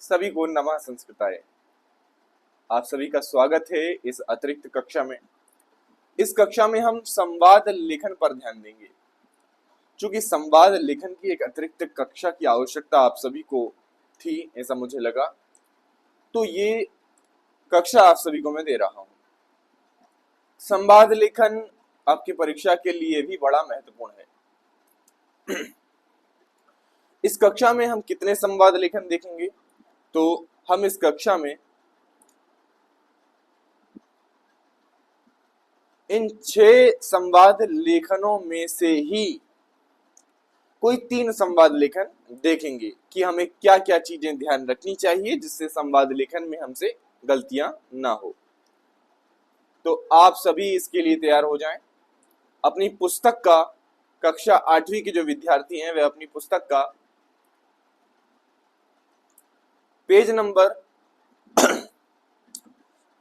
सभी को नमः संस्कृताय। आप सभी का स्वागत है इस अतिरिक्त कक्षा में। इस कक्षा में हम संवाद लेखन पर ध्यान देंगे। चूंकि संवाद लेखन की एक अतिरिक्त कक्षा की आवश्यकता आप सभी को थी, ऐसा मुझे लगा, तो ये कक्षा आप सभी को मैं दे रहा हूं। संवाद लेखन आपकी परीक्षा के लिए भी बड़ा महत्वपूर्ण है। इस कक्षा में हम कितने संवाद लेखन देखेंगे? तो हम इस कक्षा में इन 6 संवाद लेखनों में से ही कोई 3 संवाद लेखन देखेंगे कि हमें क्या क्या चीजें ध्यान रखनी चाहिए जिससे संवाद लेखन में हमसे गलतियां ना हो। तो आप सभी इसके लिए तैयार हो जाएं। अपनी पुस्तक का, कक्षा 8वीं के जो विद्यार्थी हैं वे अपनी पुस्तक का पेज नंबर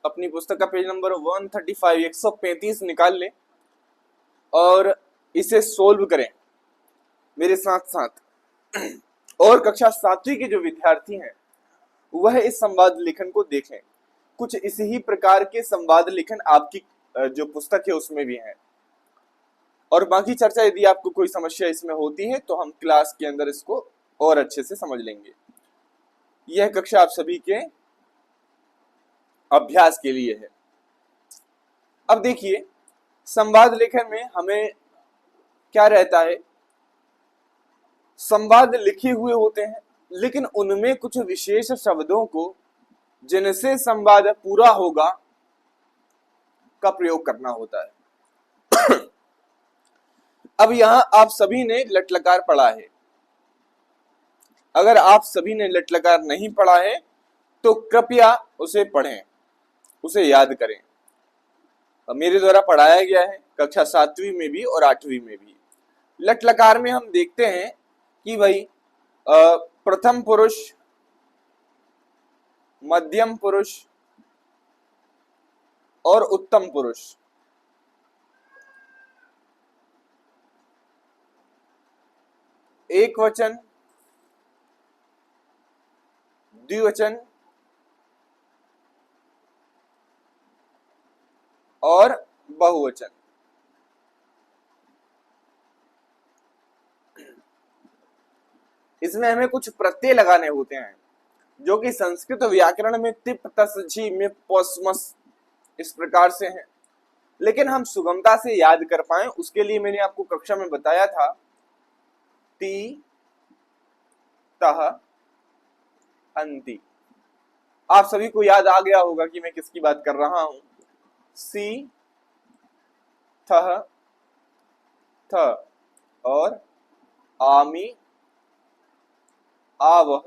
अपनी पुस्तक का पेज नंबर 135 135 निकाल लें और इसे सोल्व करें मेरे साथ साथ। और कक्षा 7वीं के जो विद्यार्थी हैं वह इस संवाद लेखन को देखें। कुछ इसी ही प्रकार के संवाद लेखन आपकी जो पुस्तक है उसमें भी हैं। और बाकी चर्चा यदि आपको कोई समस्या इसमें होती है तो हम क्लास के अंदर इसको और अच्छे से समझ लेंगे। यह कक्षा आप सभी के अभ्यास के लिए है। अब देखिए, संवाद लेखन में हमें क्या रहता है, संवाद लिखे हुए होते हैं लेकिन उनमें कुछ विशेष शब्दों को जिनसे संवाद पूरा होगा का प्रयोग करना होता है। अब यहां आप सभी ने लट्लकार पढ़ा है। अगर आप सभी ने लट्लकार नहीं पढ़ा है तो कृपया उसे पढ़ें, उसे याद करें। मेरे द्वारा पढ़ाया गया है कक्षा 7वीं में भी और 8वीं में भी। लट्लकार में हम देखते हैं कि भाई प्रथम पुरुष, मध्यम पुरुष और उत्तम पुरुष, एक वचन, द्विवचन और बहुवचन। इसमें हमें कुछ प्रत्यय लगाने होते हैं जो कि संस्कृत व्याकरण में तिप तस झी में पोस्मस इस प्रकार से हैं, लेकिन हम सुगमता से याद कर पाए उसके लिए मैंने आपको कक्षा में बताया था ती तह अंति। आप सभी को याद आ गया होगा कि मैं किसकी बात कर रहा हूं। सी, थह, थ और आमी, आवह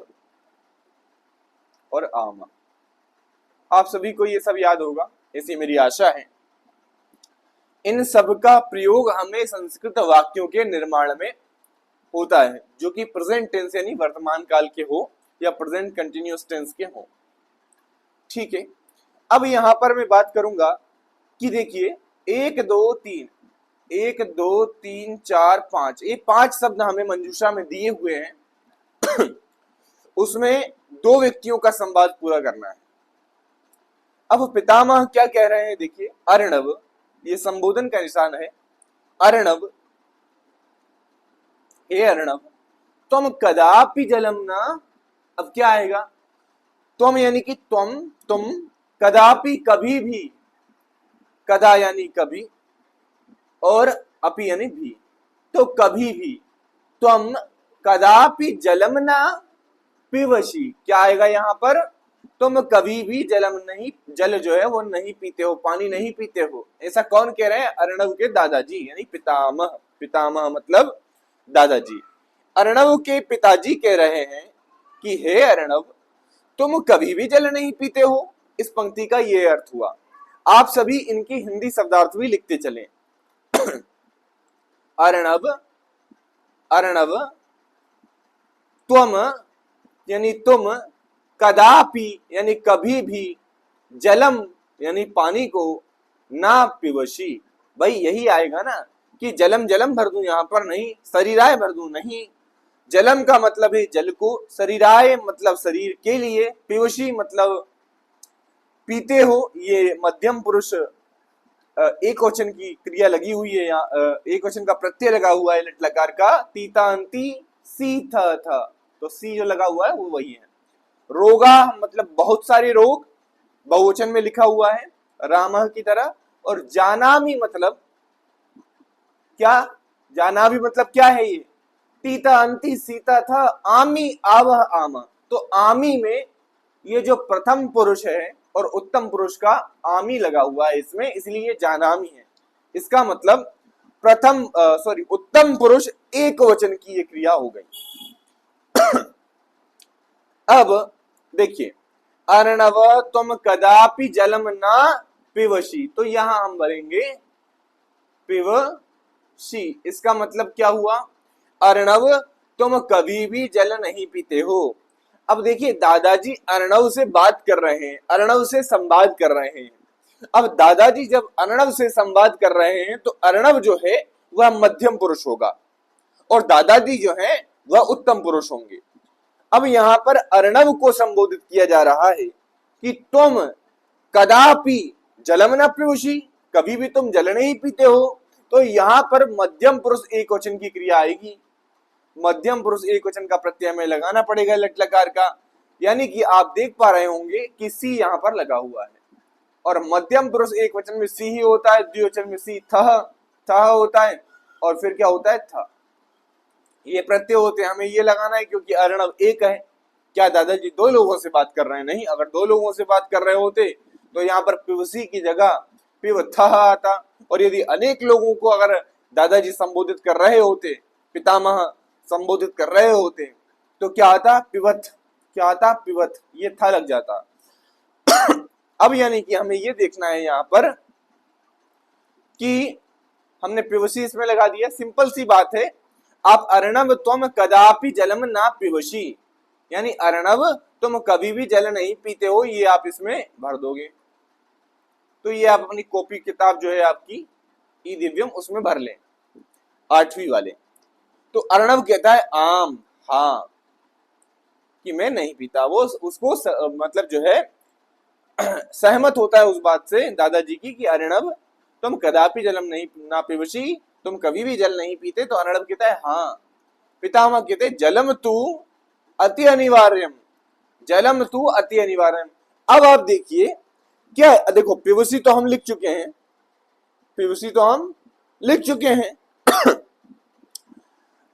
और आमा। आप सभी को ये सब याद होगा, ऐसी मेरी आशा है। इन सब का प्रयोग हमें संस्कृत वाक्यों के निर्माण में होता है जो कि प्रेजेंट टेंस यानी वर्तमान काल के हो या प्रेजेंट कंटिन्यूअस टेंस के हो। ठीक है, अब यहां पर मैं बात करूंगा कि देखिए 1 2 3 1 2 3 4 5 ये 5 शब्द हमें मंजूषा में दिए हुए हैं। उसमें 2 व्यक्तियों का संवाद पूरा करना है। अब पितामह क्या कह रहे हैं, देखिए अर्णव, ये संबोधन का निशान है। अर्णव, हे अर्णव, तुम कदापि जलम ना। अब क्या आएगा, तुम यानी कि तुम कदापि कभी भी, कदा यानी कभी और अपि यानी भी, तो कभी भी तुम कदापि जलम ना पिबसी। क्या आएगा यहां पर, तुम कभी भी जलम नहीं, जल जो है वो नहीं पीते हो, पानी नहीं पीते हो। ऐसा कौन कह रहे हैं, अर्णव के दादाजी यानी पितामह। पितामह मतलब दादाजी। अर्णव के पिताजी कह रहे हैं कि हे अर्णव, तुम कभी भी जल नहीं पीते हो। इस पंक्ति का ये अर्थ हुआ। आप सभी इनकी हिंदी शब्दार्थ भी लिखते चलें। अर्णव, अर्णव, त्वम यानी तुम, कदापि यानी कभी भी, जलम यानी पानी को, ना पिबसी, भाई यही आएगा ना कि जलम जलम भर दूं, यहां पर नहीं शरीराय भर दूं, नहीं, जलम का मतलब है जल को, शरीराय मतलब शरीर के लिए, पिबसी मतलब पीते हो। ये मध्यम पुरुष एक वचन की क्रिया लगी हुई है यहाँ, एक वचन का प्रत्यय लगा हुआ है लट लकार का, तीतांती सी था, तो सी जो लगा हुआ है वो वही है। रोगा मतलब बहुत सारे रोग, बहुवचन में लिखा हुआ है राम की तरह। और जानामी मतलब क्या, जानामी मतलब क्या है ये, तीता अंति सीता था, आमी आवह आमा, तो आमी में ये जो प्रथम पुरुष है और उत्तम पुरुष का आमी लगा हुआ है इसमें, इसलिए ये जानामी है। इसका मतलब प्रथम उत्तम पुरुष एक वचन की ये क्रिया हो गई। अब देखिए, अर्णव तुम कदापि जलम ना पिबसी, तो यहां हम भरेंगे पिबसी। इसका मतलब क्या हुआ, अर्णव तुम कभी भी जल नहीं पीते हो। अब देखिए, दादाजी अर्णव से बात कर रहे हैं, अर्णव से संवाद कर रहे हैं। अब दादाजी जब अर्णव से संवाद कर रहे हैं तो अर्णव जो है वह मध्यम पुरुष होगा और दादाजी जो है वह उत्तम पुरुष होंगे। अब यहां पर अर्णव को संबोधित किया जा रहा है कि तुम कदापि जलम न पिबसी, कभी भी तुम जल नहीं पीते हो, तो यहां पर मध्यम पुरुष एक वचन की क्रिया आएगी। मध्यम पुरुष एक वचन का प्रत्यय में लगाना पड़ेगा लट लकार का, यानी कि आप देख पा रहे होंगे कि सी यहां पर लगा हुआ है और मध्यम पुरुष एक वचन में सी ही होता है, द्विवचन में सी थह होता है और फिर क्या होता है था। ये प्रत्यय होते हैं, हमें ये लगाना है क्योंकि अर्णव एक है। क्या दादाजी दो लोगों से बात कर रहे हैं? नहीं, अगर दो लोगों से बात कर रहे होते तो यहाँ पर पिबसी की जगह पिब थह आता, और यदि अनेक लोगों को अगर दादाजी संबोधित कर रहे होते, पितामह संबोधित कर रहे होते, तो क्या आता, पिबत, क्या आता, पिबत, ये था लग जाता। अब यानी कि हमें ये देखना है यहाँ पर कि हमने पिबसी इसमें लगा दिया, सिंपल सी बात है। आप अर्णव तुम कदापि जलम ना पिबसी, यानी अर्णव तुम कभी भी जल नहीं पीते हो, ये आप इसमें भर दोगे। तो ये आप अपनी कॉपी किताब जो है आपकी ई दिव्यम उसमें भर लें, 8वीं वाले। तो अर्णव कहता है आम, हाँ, कि मैं नहीं पीता। वो उसको मतलब जो है सहमत होता है उस बात से दादाजी की कि अर्णव तुम कदापि जलम नहीं ना पिबसी, तुम कभी भी जल नहीं पीते। तो अर्णव कहता है हाँ। पितामह कहते जलम तू अति अनिवार्यम, जलम तू अति अनिवार्यम। अब आप देखिए क्या, देखो पिबसी तो हम लिख चुके हैं, पिबसी तो हम लिख चुके हैं।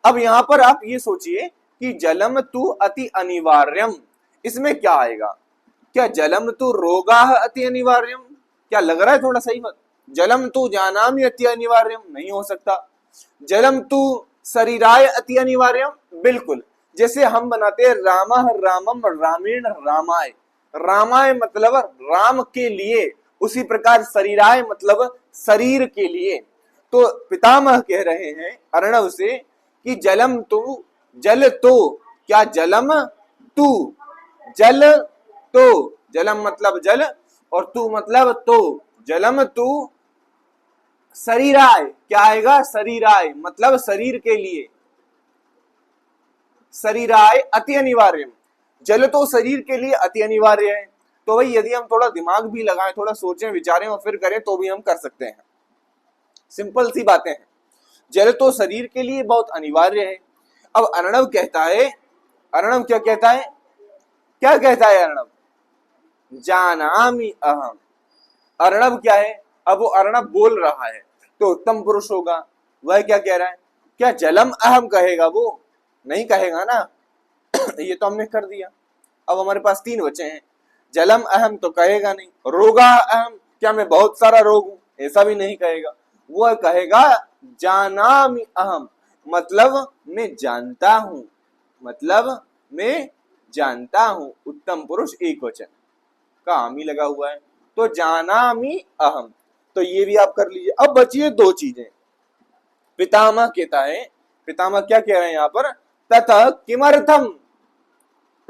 अब यहां पर आप ये सोचिए कि जलम तू अति अनिवार्यम, इसमें क्या आएगा? क्या जलम तू रोगा अति अनिवार्यम? क्या लग रहा है थोड़ा सही मत? जलम तू जानामि अति अनिवार्यम नहीं हो सकता। जलम तू शरीराय अति अनिवार्यम, बिल्कुल। जैसे हम बनाते हैं रामः रामम रामेण रामाय, रामाय मतलब राम के लिए, उसी प्रकार शरीराय मतलब शरीर के लिए। तो पितामह कह रहे हैं अर्णव से कि जलम तू, जल तो, क्या जलम तू, जल तो, जलम मतलब जल और तू मतलब तो, जलम तू शरीराय, क्या आएगा, शरीराय मतलब शरीर के लिए, शरीराय अति अनिवार्य, जल तो शरीर के लिए अति अनिवार्य है। तो भाई यदि हम थोड़ा दिमाग भी लगाएं, थोड़ा सोचें विचारें और फिर करें तो भी हम कर सकते हैं। सिंपल सी बातें हैं, जल तो शरीर के लिए बहुत अनिवार्य है। अब अर्णव कहता है, अर्णव क्या कहता है, क्या कहता है अर्णव, जानामि अहम। अर्णव क्या है, अब वो अर्णव बोल रहा है तो उत्तम पुरुष होगा, वह क्या कह रहा है, क्या जलम अहम कहेगा? वो नहीं कहेगा ना। ये तो हमने कर दिया। अब हमारे पास 3 बचे हैं, जलम अहम तो कहेगा नहीं, रोगा अहम, क्या मैं बहुत सारा रोग हूं, ऐसा भी नहीं कहेगा। वह कहेगा जानामि अहम, मतलब मैं जानता हूं, मतलब मैं जानता हूं। उत्तम पुरुष एक वचन का आमी लगा हुआ है, तो जानामि अहम, तो ये भी आप कर लीजिए। अब बचिए 2 चीजें। पितामह कहता है, पितामह क्या कह रहे हैं यहाँ पर, ततः किमर्थम,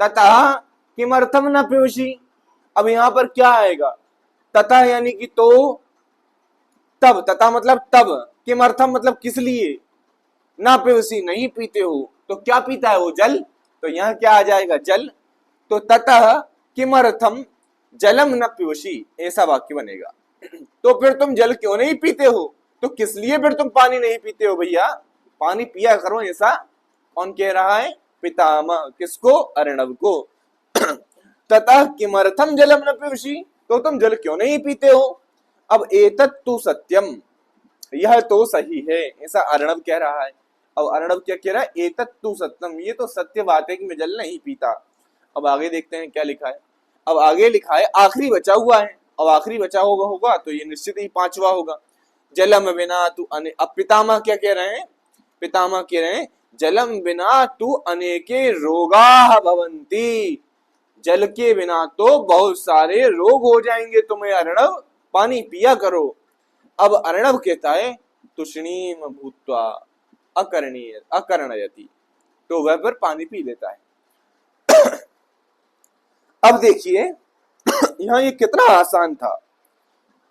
ततः किमर्थम न पिबसी। अब यहां पर क्या आएगा, ततः यानी कि तो, तब, तथा मतलब तब, किमर्थम मतलब किस लिए, ना पिबसी नहीं पीते हो, तो क्या पीता है वो? जल। तो यहाँ क्या आ जाएगा? जल। तो ततः किमर्थम जलम न पिबसि, ऐसा वाक्य बनेगा। तो फिर तुम जल क्यों नहीं पीते हो? तो किस लिए फिर तुम पानी नहीं पीते हो भैया? पानी पिया करो, ऐसा कौन कह रहा है? पितामह। किसको? अर्णव को। ततः किमर्थम जलम न पिबसि, तो तुम जल क्यों नहीं पीते हो? अब एतत् तु सत्यम, यह तो सही है, ऐसा अर्णव कह रहा है। अब अर्णव क्या कह रहा है? एतत् तु सत्यम, ये तो सत्य बात है कि मैं जल नहीं पीता। अब आगे देखते हैं क्या लिखा है। अब आगे लिखा है, आखिरी बचा हुआ है। अब आखिरी बचा होगा तो ये निश्चित ही पांचवा होगा। जलम बिना तु अब पितामह क्या कह रहे हैं? पितामह कह रहे हैं जलम बिना तु अनेके रोगा भवन्ति, जल के बिना तो बहुत सारे रोग हो जाएंगे तुम्हें अर्णव, पानी पिया करो। अब अर्णव कहता है तुष्णीम भूत्वा अकर्णयति, तो वह पर पानी पी लेता है। अब देखिए यहाँ ये कितना आसान था।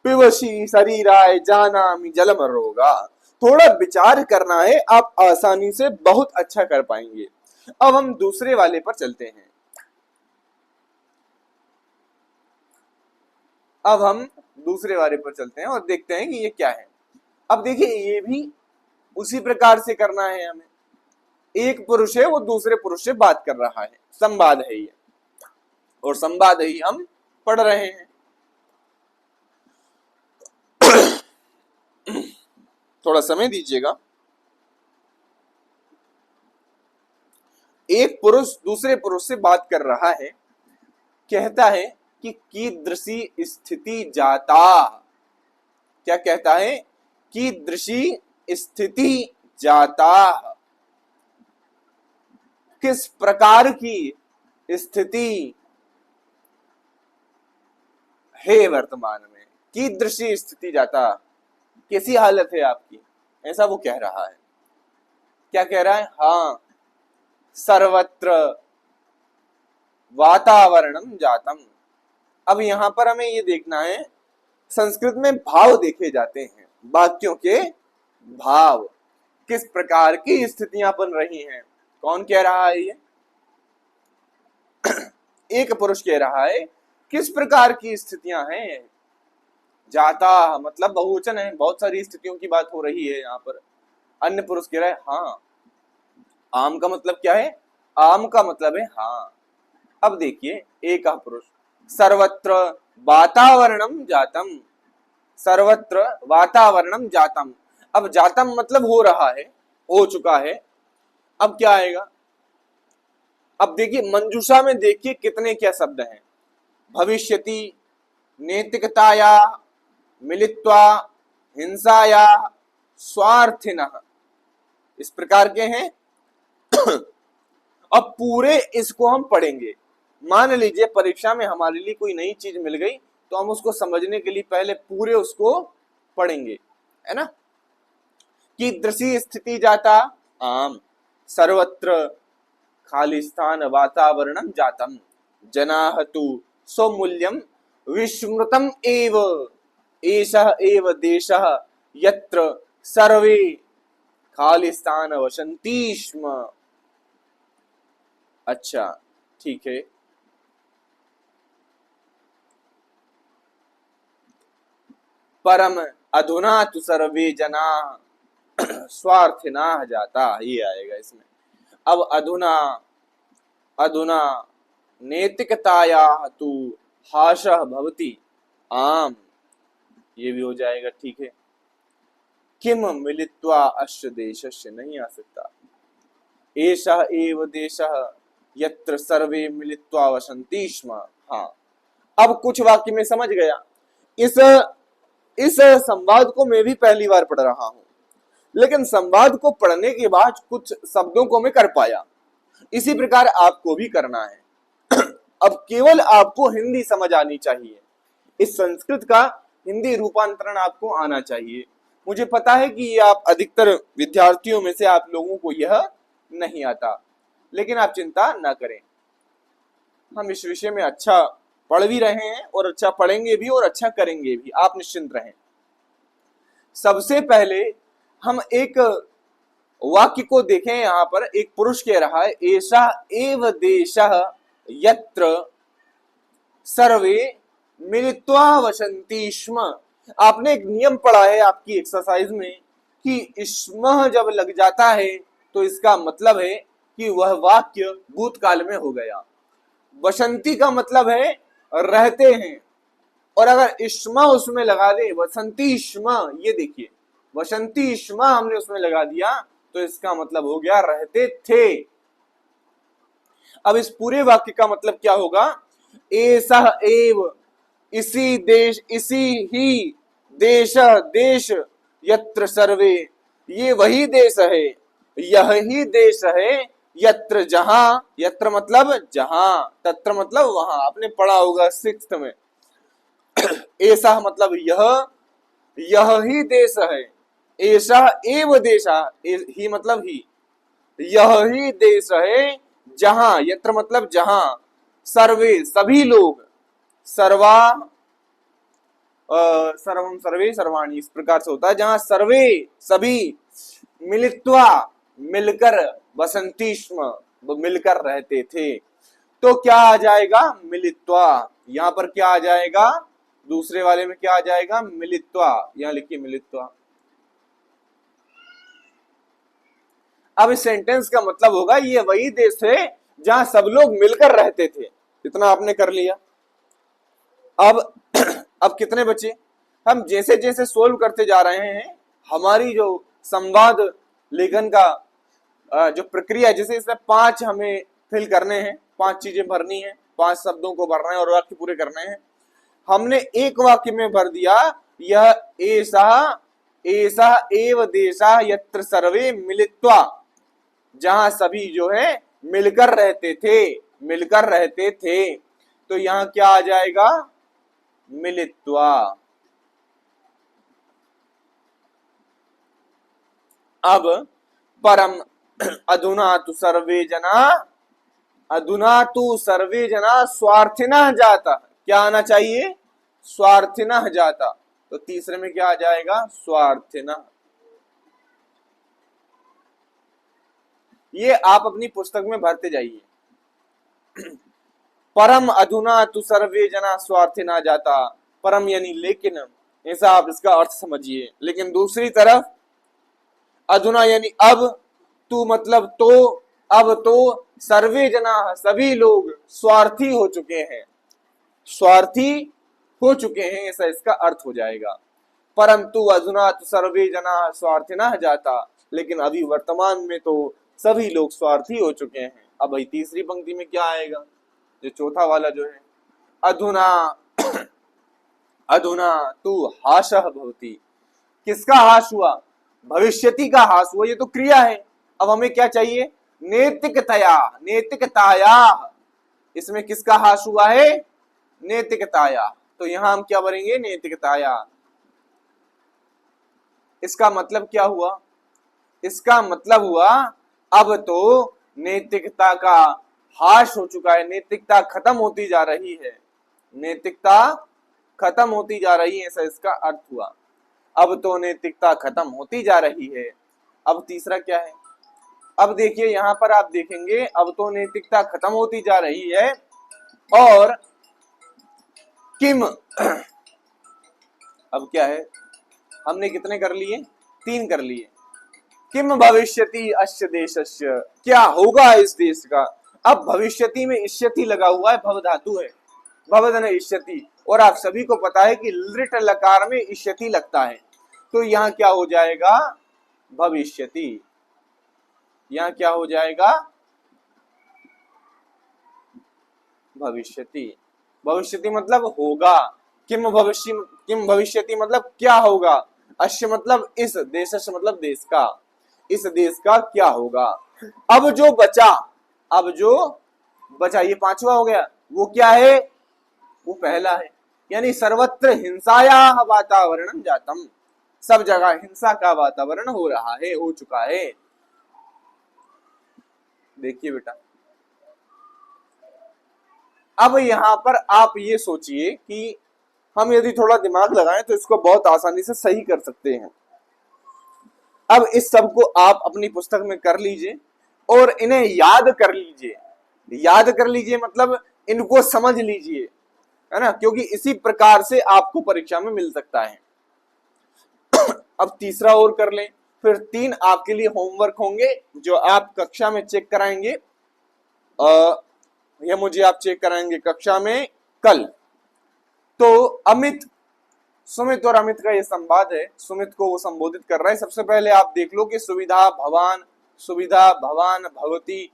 पिबसि शरीराय जानामि जलम रोगा, थोड़ा विचार करना है, आप आसानी से बहुत अच्छा कर पाएंगे। अब हम दूसरे वाले पर चलते हैं। अब हम दूसरे वाले पर चलते हैं और देखते हैं कि ये क्या है। अब देखिए ये भी उसी प्रकार से करना है हमें। एक पुरुष है, वो दूसरे पुरुष से बात कर रहा है, संवाद है ये, और संवाद ही हम पढ़ रहे हैं। थोड़ा समय दीजिएगा। एक पुरुष दूसरे पुरुष से बात कर रहा है, कहता है कि कीदृशी स्थिति जाता। क्या कहता है? कीदृशी स्थिति जाता, किस प्रकार की स्थिति है वर्तमान में। कीदृशी स्थिति जाता, कैसी हालत है आपकी, ऐसा वो कह रहा है। क्या कह रहा है? हाँ, सर्वत्र वातावरणम जातम। अब यहां पर हमें ये देखना है, संस्कृत में भाव देखे जाते हैं, वाक्यों के भाव, किस प्रकार की स्थितियां बन रही हैं। कौन कह रहा है ये? एक पुरुष कह रहा है किस प्रकार की स्थितियां हैं। जाता मतलब बहुवचन है, बहुत सारी स्थितियों की बात हो रही है यहाँ पर। अन्य पुरुष कह रहा है हाँ। आम का मतलब क्या है? आम का मतलब है हाँ। अब देखिए एक पुरुष, सर्वत्र वातावरणम जातम, सर्वत्र वातावरणम जातम। अब जातम मतलब हो रहा है, हो चुका है। अब क्या आएगा? अब देखिए मंजूषा में देखिए कितने क्या शब्द हैं। भविष्यति, नैतिकताया, मिलित्वा, हिंसाया, स्वार्थिनः, इस प्रकार के हैं। अब पूरे इसको हम पढ़ेंगे। मान लीजिए परीक्षा में हमारे लिए कोई नई चीज मिल गई तो हम उसको समझने के लिए पहले पूरे उसको पढ़ेंगे, है ना। कीदृशी स्थिति जाता आम, सर्वत्र खालिस्थान वातावरणम जातम, जनाः तु स्वमूल्यम विस्मृतम एव, एषः एव देशः यत्र सर्वे खालिस्थान वसन्ति स्म। अच्छा ठीक है। परम अधुना तु सर्वे जना स्वार्थिना जाता, ये आएगा इसमें। अब अधुना, अधुना नैतिकताया तु हासः भवति आम, ये भी हो जाएगा, ठीक है। किम मिलित्वा अस्य देशस्य, नहीं आ सकता। एषः एव देशः यत्र सर्वे मिलित्वा वसन्ति स्म। हाँ, अब कुछ वाक्य में समझ गया। इस संवाद को मैं भी पहली बार पढ़ रहा हूं, लेकिन संवाद को पढ़ने के बाद कुछ शब्दों को मैं कर पाया। इसी प्रकार आपको भी करना है। अब केवल आपको हिंदी समझ आनी चाहिए, इस संस्कृत का हिंदी रूपांतरण आपको आना चाहिए। मुझे पता है कि ये आप अधिकतर विद्यार्थियों में से आप लोगों को यह नहीं आता, लेकिन आप चिंता ना करें, हम इस विषय में अच्छा पढ़ भी रहे हैं और अच्छा पढ़ेंगे भी और अच्छा करेंगे भी, आप निश्चिंत रहें। सबसे पहले हम एक वाक्य को देखें, यहां पर एक पुरुष कह रहा है, एषा एव देशः यत्र सर्वे मिलित्वा वसन्ति स्म। आपने एक नियम पढ़ा है आपकी एक्सरसाइज में कि स्म जब लग जाता है तो इसका मतलब है कि वह वाक्य भूतकाल में हो गया। वसंती का मतलब है रहते हैं, और अगर स्म उसमें लगा दे, वसंती स्म, ये देखिए वसंती स्म हमने उसमें लगा दिया तो इसका मतलब हो गया रहते थे। अब इस पूरे वाक्य का मतलब क्या होगा, एसह एव, इसी देश, इसी ही देश, देश, यत्र सर्वे, ये वही देश है, यह ही देश है, यत्र जहां, यत्र मतलब जहां, तत्र मतलब वहां, आपने पढ़ा होगा 6th में। ऐसा मतलब यह ही देश है, ऐसा एव देशा, ही मतलब ही, यह ही देश है जहां, यत्र मतलब जहां, सर्वे सभी लोग, सर्वा सर्वम सर्वे सर्वाणी, इस प्रकार से होता है, जहां सर्वे सभी, मिलित्वा मिलकर, वसंतीष्म मिलकर रहते थे। तो क्या आ जाएगा, मिलित्वा। यहां पर क्या आ जाएगा, दूसरे वाले में क्या आ जाएगा, मिलित्वा, यहां लिखिए मिलित्वा। अब इस सेंटेंस का मतलब होगा ये वही देश है जहां सब लोग मिलकर रहते थे। इतना आपने कर लिया। अब अब कितने बचे, हम जैसे जैसे सोल्व करते जा रहे हैं, हमारी जो संवाद लेखन का जो प्रक्रिया, जैसे इसमें 5 हमें फिल करने हैं, 5 चीजें भरनी है, 5 शब्दों को भरना है और वाक्य पूरे करने हैं। हमने एक वाक्य में भर दिया, यह ऐसा ऐसा एव देशा यत्र सर्वे मिलित्वा, जहां सभी जो है मिलकर रहते थे, मिलकर रहते थे। तो यहां क्या आ जाएगा, मिलित्वा। अब परम अधुना तु सर्वे जना, अधुना तु सर्वे जना स्वार्थिनः जाता, क्या आना चाहिए, स्वार्थिनः जाता। तो तीसरे में क्या आ जाएगा, स्वार्थिनः। ये आप अपनी पुस्तक में भरते जाइए। परम अधुना तु सर्वे जना स्वार्थिना जाता, परम यानी लेकिन, ऐसा आप इसका अर्थ समझिए। लेकिन दूसरी तरफ अधुना यानी अब, तू मतलब तो, अब तो सर्वे जना सभी लोग स्वार्थी हो चुके हैं, स्वार्थी हो चुके हैं, ऐसा इसका अर्थ हो जाएगा। परंतु अधुना तो सर्वे जना स्वार्थिना जाता, लेकिन अभी वर्तमान में तो सभी लोग स्वार्थी हो चुके हैं। अब भाई तीसरी पंक्ति में क्या आएगा, जो चौथा वाला जो है, अधुना अधुना तू हासः भवति, किसका हास हुआ, भविष्यति का हास हुआ, ये तो क्रिया है। अब हमें क्या चाहिए, नैतिकतया, नैतिकताया, इसमें किसका हास हुआ है, नैतिकताया। तो यहां हम क्या भरेंगे, नैतिकताया। इसका मतलब क्या हुआ, इसका मतलब हुआ अब तो नैतिकता का हास हो चुका है, नैतिकता खत्म होती जा रही है, नैतिकता खत्म होती जा रही है, ऐसा इसका अर्थ हुआ। अब तो नैतिकता खत्म होती जा रही है। अब तीसरा क्या है, अब देखिए यहां पर आप देखेंगे, अब तो नैतिकता खत्म होती जा रही है, और किम, अब क्या है, हमने कितने कर लिए, 3 कर लिए। किम भविष्यति अस्य देशस्य, क्या होगा इस देश का। अब भविष्यति में इष्यति लगा हुआ है, भव धातु है, भवधन इष्यति, और आप सभी को पता है कि लिट लकार में इष्यति लगता है। तो यहां क्या हो जाएगा, भविष्यति, यहां क्या हो जाएगा, भविष्यति। भविष्यति मतलब होगा, किम भविष्यति मतलब क्या होगा, अश्य मतलब इस, देशस्य मतलब देश का, इस देश का क्या होगा। अब जो बचा, अब जो बचा, ये 5वां हो गया, वो क्या है, वो पहला है, यानी सर्वत्र हिंसाया वातावरण जातम, सब जगह हिंसा का वातावरण हो रहा है, हो चुका है। देखिए बेटा, अब यहां पर आप ये सोचिए कि हम यदि थोड़ा दिमाग लगाएं तो इसको बहुत आसानी से सही कर सकते हैं। अब इस सब को आप अपनी पुस्तक में कर लीजिए और इन्हें याद कर लीजिए। याद कर लीजिए मतलब इनको समझ लीजिए, है ना, क्योंकि इसी प्रकार से आपको परीक्षा में मिल सकता है। अब तीसरा और कर लें, फिर 3 आपके लिए होमवर्क होंगे जो आप कक्षा में चेक कराएंगे। यह मुझे आप चेक कराएंगे कक्षा में कल। तो अमित, सुमित और अमित का ये संवाद है, सुमित को वो संबोधित कर रहा है। सबसे पहले आप देख लो कि सुविधा भवान भवती,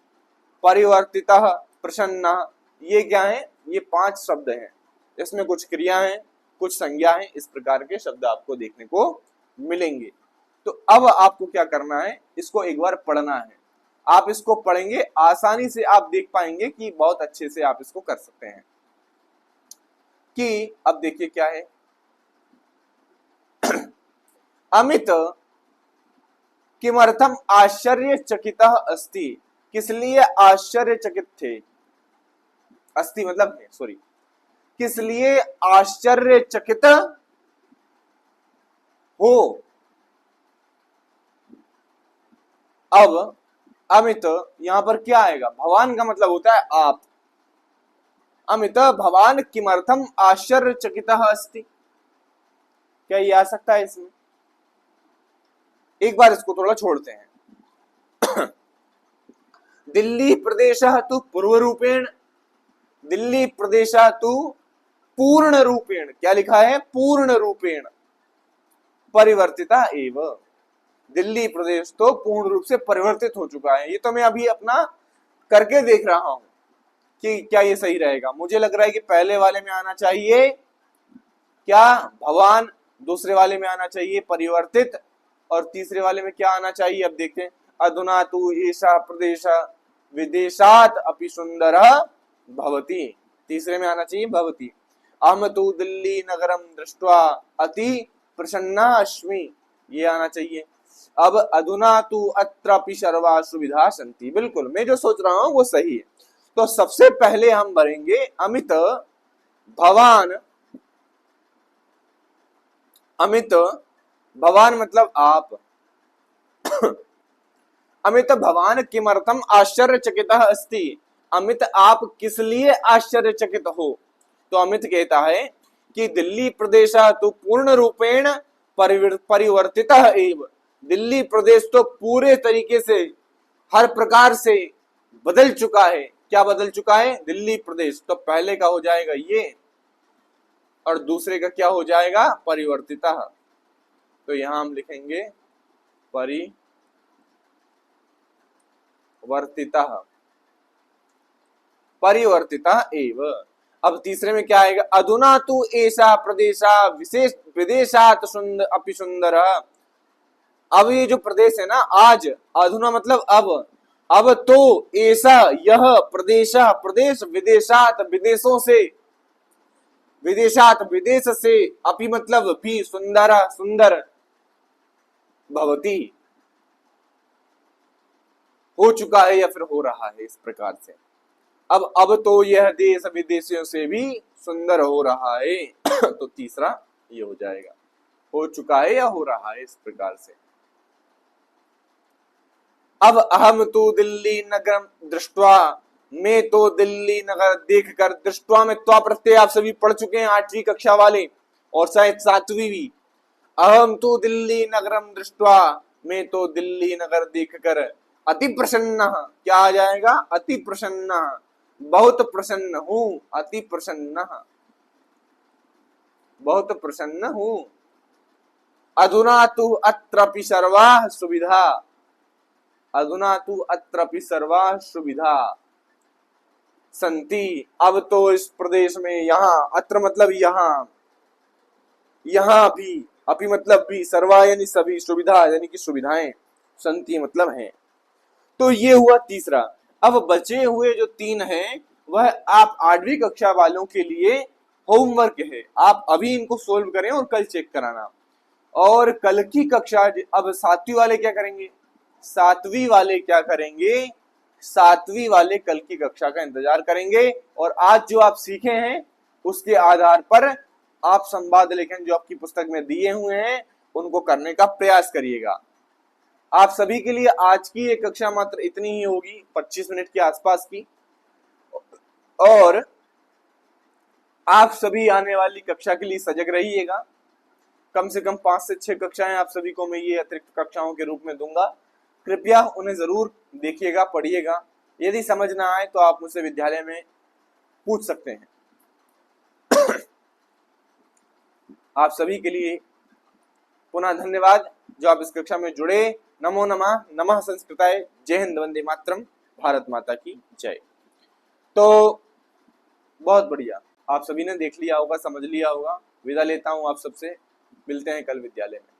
परिवर्तितः प्रसन्न, ये क्या है? ये 5 शब्द हैं। इसमें कुछ क्रिया है, कुछ संज्ञा है, इस प्रकार के शब्द आपको देखने को मिलेंगे। तो अब आपको क्या करना है, इसको एक बार पढ़ना है। आप इसको पढ़ेंगे, आसानी से आप देख पाएंगे कि बहुत अच्छे से आप इसको कर सकते हैं। कि अब देखिए क्या है, अमित किमर्थम आश्चर्यचकितः अस्ति, किस लिए आश्चर्यचकित थे? अस्ति मतलब है, सॉरी, किस लिए आश्चर्यचकित हो? अब अमित यहां पर क्या आएगा? भवान का मतलब होता है आप। अमित भवान किमर्थम आश्चर्यचकितः अस्ति, क्या ये आ सकता है इसमें? एक बार इसको थोड़ा छोड़ते हैं। दिल्ली प्रदेश तु पूर्व रूपेण, दिल्ली प्रदेश तु पूर्ण रूपेण, क्या लिखा है? पूर्ण रूपेण परिवर्तिता एव, दिल्ली प्रदेश तो पूर्ण रूप से परिवर्तित हो चुका है। ये तो मैं अभी अपना करके देख रहा हूं कि क्या ये सही रहेगा। मुझे लग रहा है कि पहले वाले में आना चाहिए क्या? भवान, दूसरे वाले में आना चाहिए परिवर्तित, और तीसरे वाले में क्या आना चाहिए? अब देखते हैं। अधुना तु एषा प्रदेश विदेशात अपि सुंदरः भवति, तीसरे में आना चाहिए भवति। अहम तु दिल्ली नगरम दृष्ट्वा अति प्रसन्ना अस्मि, ये आना चाहिए। अब अधुना तु अत्र अपि सर्वा सुविधा सन्ति, बिल्कुल मैं जो सोच रहा हूं वो सही है। तो सबसे पहले हम भरेंगे अमित भवान, अमित भवान मतलब आप। अमित भवान किमर्थम आश्चर्यचकितः अस्ति, अमित आप किस लिए आश्चर्यचकित हो? तो अमित कहता है कि दिल्ली प्रदेश तो पूर्ण रूपेण परिवर्तितः एव, दिल्ली प्रदेश तो पूरे तरीके से हर प्रकार से बदल चुका है। क्या बदल चुका है? दिल्ली प्रदेश। तो पहले का हो जाएगा ये और दूसरे का क्या हो जाएगा? परिवर्तितः। तो यहां हम लिखेंगे परिवर्तितः, परिवर्तितः एव। अब तीसरे में क्या आएगा? अधुना तु एषा प्रदेशा विशेष विदेशात अपि सुंदरः, अब ये जो प्रदेश है ना, आज, अधुना मतलब अब तो ऐसा यह प्रदेश, प्रदेश विदेशात विदेशों से, विदेशात विदेश से, अपि मतलब भी, सुंदर सुंदर, भवती हो चुका है या फिर हो रहा है, इस प्रकार से। अब तो यह देश विदेशियों से भी सुंदर हो रहा है। तो तीसरा ये हो जाएगा, हो चुका है या हो रहा है, इस प्रकार से। अब अहम तो दिल्ली नगर दृष्टवा, मैं तो दिल्ली नगर देखकर, दृष्टवा में त्वा प्रत्यय आप सभी पढ़ चुके हैं 8वीं कक्षा वाले और शायद 7वीं भी। अहम तो दिल्ली नगरम दृष्टवा, मैं तो दिल्ली नगर देखकर अति प्रसन्न, क्या आ जाएगा? अति प्रसन्न, बहुत प्रसन्न हूं, अति प्रसन्न, बहुत प्रसन्न हूं। अधुना तु अत्रपि सर्वाः सुविधा, अधुना तु अत्रपि सर्वाः सुविधा संति, अब तो इस प्रदेश में, यहाँ, अत्र मतलब यहाँ, यहाँ भी, अपि मतलब भी, सर्वा यानी सभी, सुविधा यानी कि सुविधाएं, संति मतलब है। तो ये हुआ तीसरा। अब बचे हुए जो 3 हैं वह आप 8वीं कक्षा वालों के लिए होमवर्क है। आप अभी इनको सोल्व करें और कल चेक कराना। और कल की कक्षा, अब 7वीं वाले क्या करेंगे? 7वीं वाले क्या करेंगे? 7वीं वाले कल की कक्षा का इंतजार करेंगे और आज जो आप सीखे हैं उसके आधार पर आप संवाद लेखन जो आपकी पुस्तक में दिए हुए हैं उनको करने का प्रयास करिएगा। आप सभी के लिए आज की ये कक्षा मात्र इतनी ही होगी, 25 मिनट के आसपास की। और आप सभी आने वाली कक्षा के लिए सजग रहिएगा। कम से कम 5 से 6 कक्षाएं आप सभी को मैं ये अतिरिक्त कक्षाओं के रूप में दूंगा। कृपया उन्हें जरूर देखिएगा, पढ़िएगा। यदि समझ ना आए तो आप मुझसे विद्यालय में पूछ सकते हैं। आप सभी के लिए पुनः धन्यवाद जो आप इस कक्षा में जुड़े। नमो नमः, नमः संस्कृताय, जय हिंद, वंदे मातरम, भारत माता की जय। तो बहुत बढ़िया, आप सभी ने देख लिया होगा, समझ लिया होगा। विदा लेता हूं आप सबसे, मिलते हैं कल विद्यालय में।